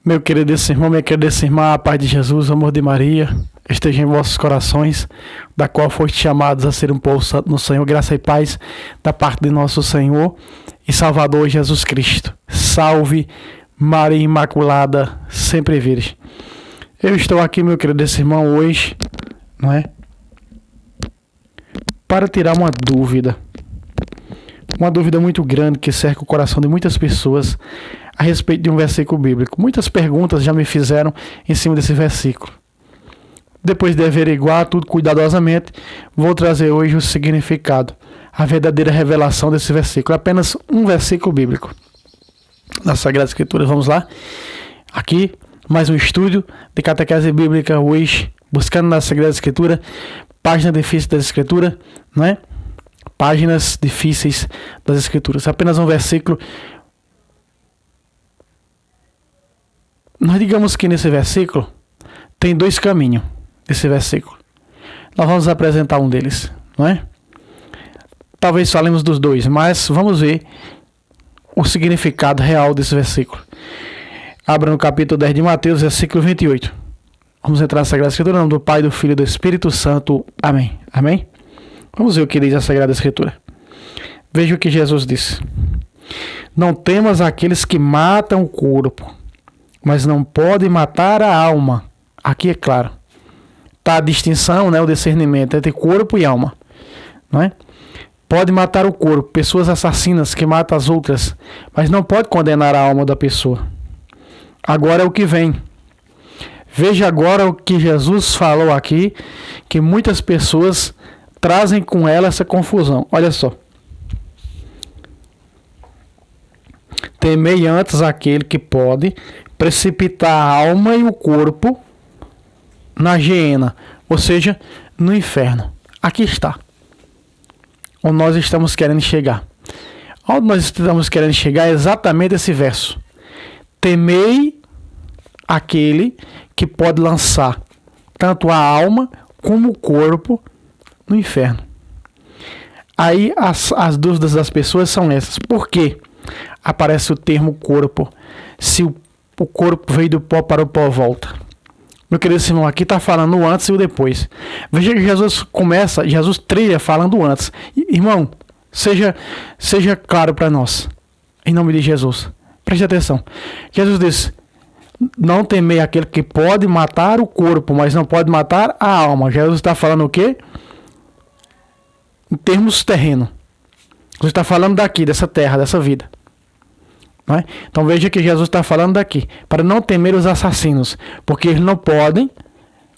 Meu querido irmão, minha querida irmã, a paz de Jesus, o amor de Maria, esteja em vossos corações, da qual foste chamados a ser um povo santo no Senhor, graça e paz da parte de nosso Senhor e Salvador Jesus Cristo. Salve Maria Imaculada, sempre virgem. Eu estou aqui, meu querido irmão, hoje, não é? Para tirar uma dúvida muito grande que cerca o coração de muitas pessoas a respeito de um versículo bíblico. Muitas perguntas já me fizeram em cima desse versículo. Depois de averiguar tudo cuidadosamente, vou trazer hoje o significado, a verdadeira revelação desse versículo. Apenas um versículo bíblico da Sagrada Escritura. Vamos lá? Aqui, mais um estudo de catequese bíblica hoje, buscando na Sagrada Escritura, página difícil da Escritura, não é? Páginas difíceis das Escrituras. Apenas um versículo. Nós digamos que nesse versículo tem dois caminhos. Esse versículo. Nós vamos apresentar um deles, não é? Talvez falemos dos dois, mas vamos ver o significado real desse versículo. Abra no capítulo 10 de Mateus, versículo 28. Vamos entrar na Sagrada Escritura, em nome do Pai, do Filho e do Espírito Santo. Amém. Amém? Vamos ver o que diz a Sagrada Escritura. Veja o que Jesus disse. Não temas aqueles que matam o corpo, mas não podem matar a alma. Aqui é claro. Está a distinção, né, o discernimento entre corpo e alma. Não é? Pode matar o corpo, pessoas assassinas que matam as outras, mas não pode condenar a alma da pessoa. Agora é o que vem. Veja agora o que Jesus falou aqui, que muitas pessoas trazem com ela essa confusão. Olha só. Temei antes aquele que pode precipitar a alma e o corpo na geena, ou seja, no inferno. Aqui está. Onde nós estamos querendo chegar. Onde nós estamos querendo chegar é exatamente esse verso. Temei aquele que pode lançar tanto a alma como o corpo no inferno. Aí as dúvidas das pessoas são essas. Por que aparece o termo corpo? Se o corpo veio do pó, para o pó volta. Meu querido irmão, aqui está falando o antes e o depois. Veja que Jesus trilha falando o antes. Irmão, seja claro para nós. Em nome de Jesus. Preste atenção. Jesus disse: não temei aquele que pode matar o corpo, mas não pode matar a alma. Jesus está falando o quê? Em termos terrenos. Jesus está falando daqui, dessa terra, dessa vida. Não é? Então veja que Jesus está falando daqui. Para não temer os assassinos, porque eles não podem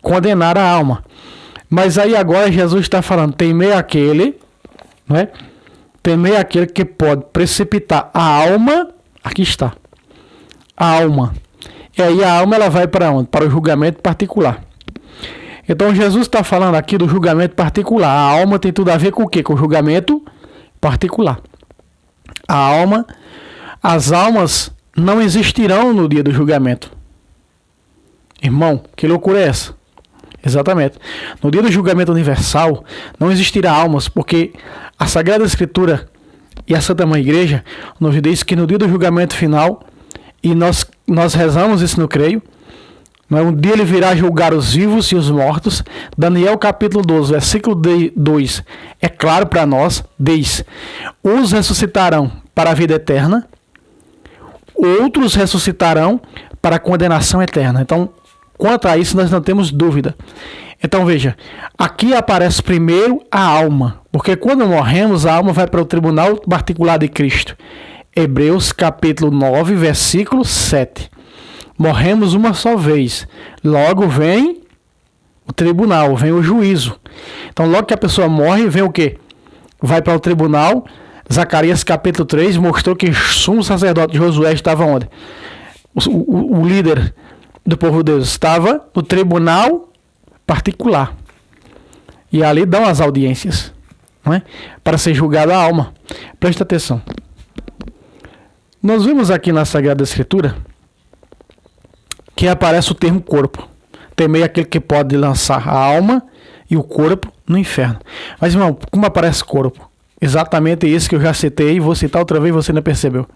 condenar a alma. Mas aí agora Jesus está falando: temei aquele, não é? Temei aquele que pode precipitar a alma. Aqui está. A alma. E aí a alma ela vai para onde? Para o julgamento particular. Então Jesus está falando aqui do julgamento particular. A alma tem tudo a ver com o quê? Com o julgamento particular. A alma, as almas não existirão no dia do julgamento. Irmão, que loucura é essa? Exatamente. No dia do julgamento universal não existirá almas, porque a Sagrada Escritura e a Santa Mãe Igreja nos diz que no dia do julgamento final, e nós rezamos isso no creio, um dia ele virá julgar os vivos e os mortos. Daniel capítulo 12, versículo 2, é claro para nós, diz: uns ressuscitarão para a vida eterna, outros ressuscitarão para a condenação eterna. Então, quanto a isso, nós não temos dúvida. Então, veja, aqui aparece primeiro a alma, porque quando morremos, a alma vai para o tribunal particular de Cristo. Hebreus capítulo 9, versículo 7. Morremos uma só vez. Logo vem o tribunal, vem o juízo. Então, logo que a pessoa morre, vem o quê? Vai para o tribunal. Zacarias capítulo 3 mostrou que o sumo sacerdote de Josué estava onde? O líder do povo de Deus estava no tribunal particular. E ali dão as audiências, não é? Para ser julgada a alma. Presta atenção. Nós vimos aqui na Sagrada Escritura que aparece o termo corpo. Temei aquele que pode lançar a alma e o corpo no inferno. Mas, irmão, como aparece corpo? Exatamente isso que eu já citei, vou citar outra vez, você não percebeu.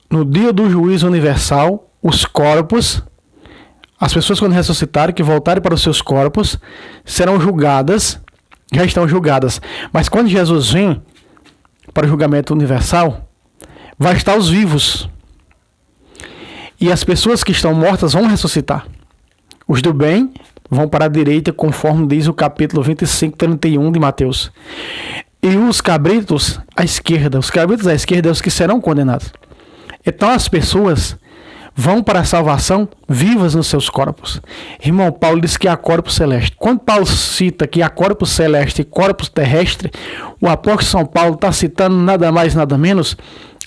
No dia do juízo universal, os corpos, as pessoas quando ressuscitarem, que voltarem para os seus corpos, serão julgadas, já estão julgadas. Mas quando Jesus vem para o julgamento universal, vai estar os vivos. E as pessoas que estão mortas vão ressuscitar. Os do bem vão para a direita, conforme diz o capítulo 25, 31 de Mateus. E os cabritos à esquerda. Os cabritos à esquerda são os que serão condenados. Então as pessoas vão para a salvação vivas nos seus corpos. Irmão, Paulo diz que há corpo celeste. Quando Paulo cita que há corpo celeste e corpo terrestre, o apóstolo São Paulo está citando nada mais, nada menos,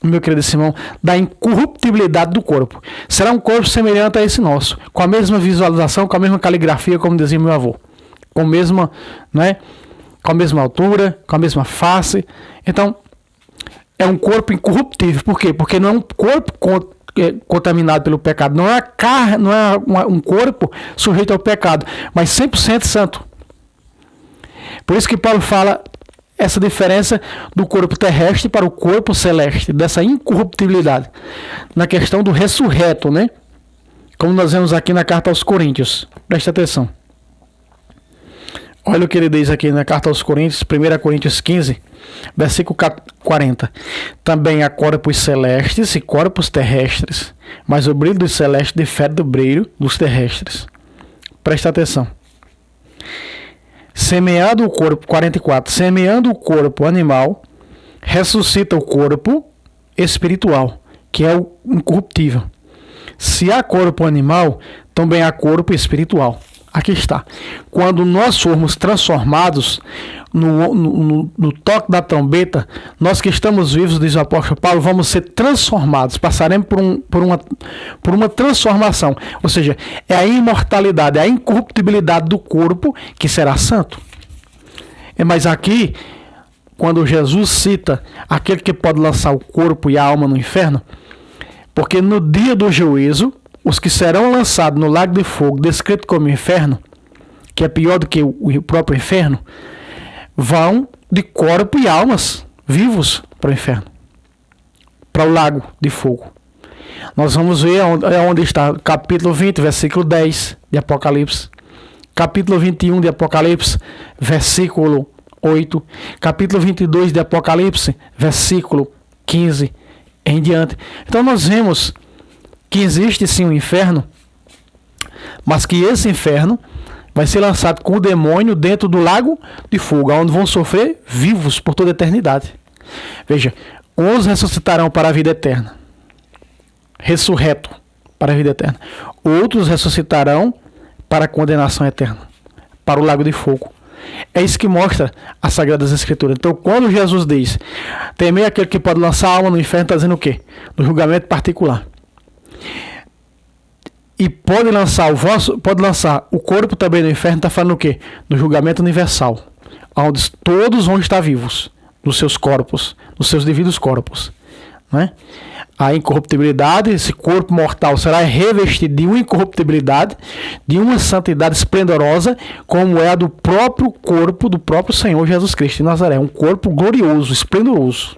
meu querido irmão, da incorruptibilidade do corpo. Será um corpo semelhante a esse nosso, com a mesma visualização, com a mesma caligrafia, como dizia meu avô. Com a mesma, né, com a mesma altura, com a mesma face. Então, é um corpo incorruptível. Por quê? Porque não é um corpo contaminado pelo pecado. Não é um corpo sujeito ao pecado, mas 100% santo. Por isso que Paulo fala essa diferença do corpo terrestre para o corpo celeste, dessa incorruptibilidade, na questão do ressurreto, né? Como nós vemos aqui na carta aos Coríntios. Preste atenção. Olha o que ele diz aqui na carta aos Coríntios, 1 Coríntios 15, versículo 40. Também há corpos celestes e corpos terrestres, mas o brilho dos celestes difere do brilho dos terrestres. Preste atenção. Semeando o corpo, 44, semeando o corpo animal, ressuscita o corpo espiritual, que é o incorruptível. Se há corpo animal, também há corpo espiritual. Aqui está. Quando nós formos transformados no toque da trombeta, nós que estamos vivos, diz o apóstolo Paulo, vamos ser transformados, passaremos por uma transformação. Ou seja, é a imortalidade, é a incorruptibilidade do corpo que será santo. Mas aqui, quando Jesus cita aquele que pode lançar o corpo e a alma no inferno, porque no dia do juízo, os que serão lançados no lago de fogo, descrito como inferno, que é pior do que o próprio inferno, vão de corpo e almas vivos para o inferno, para o lago de fogo. Nós vamos ver onde está capítulo 20, versículo 10 de Apocalipse, capítulo 21 de Apocalipse, versículo 8, capítulo 22 de Apocalipse, versículo 15 em diante. Então nós vemos que existe sim um inferno, mas que esse inferno vai ser lançado com o demônio dentro do lago de fogo, onde vão sofrer vivos por toda a eternidade. Veja, uns ressuscitarão para a vida eterna, ressurreto para a vida eterna. Outros ressuscitarão para a condenação eterna, para o lago de fogo. É isso que mostra as Sagradas Escrituras. Então, quando Jesus diz, temei aquele que pode lançar a alma no inferno, está dizendo o quê? No julgamento particular. E pode lançar o corpo também no inferno, está falando o quê? No julgamento universal, onde todos vão estar vivos, nos seus corpos, nos seus devidos corpos, né? A incorruptibilidade, esse corpo mortal será revestido de uma incorruptibilidade, de uma santidade esplendorosa, como é a do próprio corpo do próprio Senhor Jesus Cristo de Nazaré, um corpo glorioso, esplendoroso.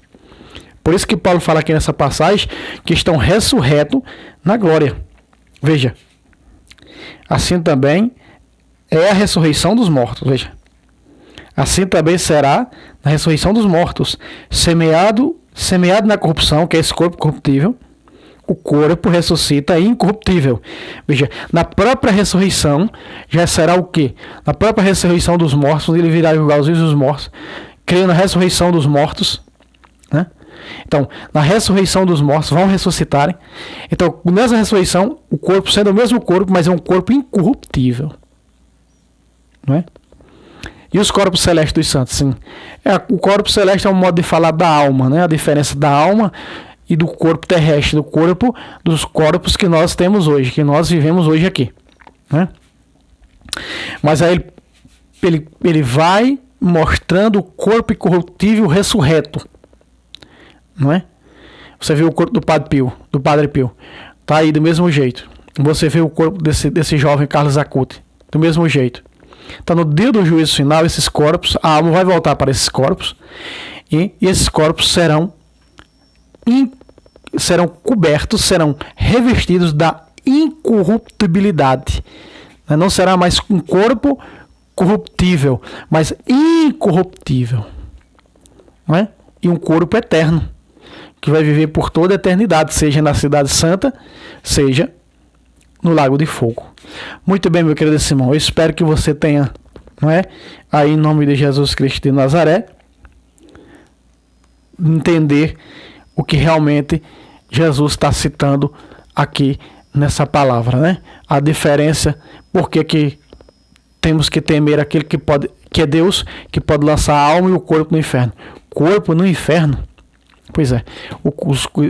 Por isso que Paulo fala aqui nessa passagem que estão ressurretos na glória. Veja, assim também é a ressurreição dos mortos. Veja, assim também será na ressurreição dos mortos, semeado na corrupção, que é esse corpo corruptível, o corpo ressuscita incorruptível. Veja, na própria ressurreição já será o quê? Na própria ressurreição dos mortos, onde ele virá julgar os vivos e os mortos, creio na ressurreição dos mortos, né? Então, na ressurreição dos mortos, vão ressuscitarem. Então, nessa ressurreição, o corpo sendo o mesmo corpo, mas é um corpo incorruptível. Não é? E os corpos celestes dos santos, sim. O corpo celeste é um modo de falar da alma, né? A diferença da alma e do corpo terrestre, do corpo, dos corpos que nós temos hoje, que nós vivemos hoje aqui, né? Mas aí ele vai mostrando o corpo incorruptível ressurreto. Não é? Você vê o corpo do Padre Pio, tá aí do mesmo jeito. Você vê o corpo desse jovem Carlos Acuti, do mesmo jeito. Então, no dia do juízo final, esses corpos, a alma vai voltar para esses corpos, e esses corpos serão cobertos, serão revestidos da incorruptibilidade. Não será mais um corpo corruptível, mas incorruptível. Não é? E um corpo eterno, que vai viver por toda a eternidade, seja na Cidade Santa, seja no Lago de Fogo. Muito bem, meu querido Simão, eu espero que você tenha, não é? Aí, em nome de Jesus Cristo de Nazaré, entender o que realmente Jesus está citando aqui nessa palavra, né? A diferença, porque que temos que temer aquele que é Deus, que pode lançar a alma e o corpo no inferno. Corpo no inferno? Pois é,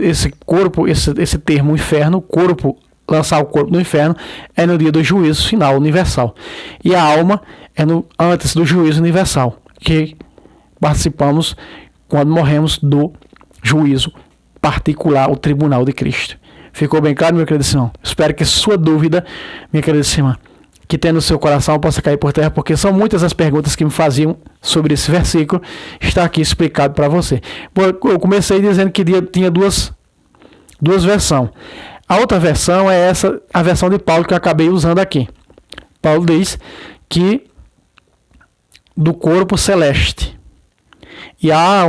esse corpo, esse termo inferno, corpo, lançar o corpo no inferno, é no dia do juízo final universal. E a alma é antes do juízo universal, que participamos quando morremos do juízo particular, o tribunal de Cristo. Ficou bem claro, meu querido irmão? Espero que sua dúvida, minha querida irmã, que tem no seu coração, possa cair por terra, porque são muitas as perguntas que me faziam sobre esse versículo. Está aqui explicado para você. Eu comecei dizendo que tinha duas versões. A outra versão é a versão de Paulo que eu acabei usando aqui. Paulo diz que do corpo celeste. E há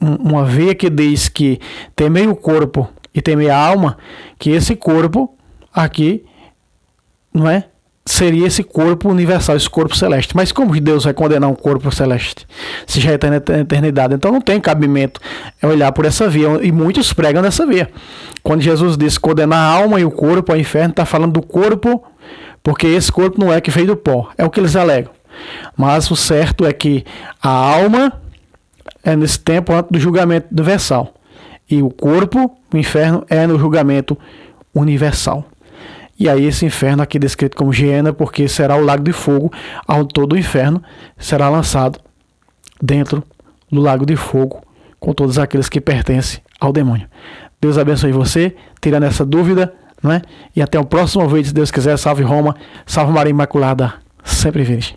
uma veia que diz que temei o corpo e temei a alma, que esse corpo aqui, não é? Seria esse corpo universal, esse corpo celeste. Mas como Deus vai condenar um corpo celeste? Se já está na eternidade. Então não tem cabimento olhar por essa via. E muitos pregam nessa via. Quando Jesus diz condenar a alma e o corpo ao inferno, está falando do corpo, porque esse corpo não é que veio do pó. É o que eles alegam. Mas o certo é que a alma é nesse tempo antes do julgamento universal. E o corpo, o inferno, é no julgamento universal. E aí esse inferno aqui descrito como Geena, porque será o lago de fogo, onde todo o inferno será lançado dentro do lago de fogo, com todos aqueles que pertencem ao demônio. Deus abençoe você, tirando essa dúvida, não é? E até o próximo vídeo, se Deus quiser. Salve Roma, salve Maria Imaculada, sempre virgem.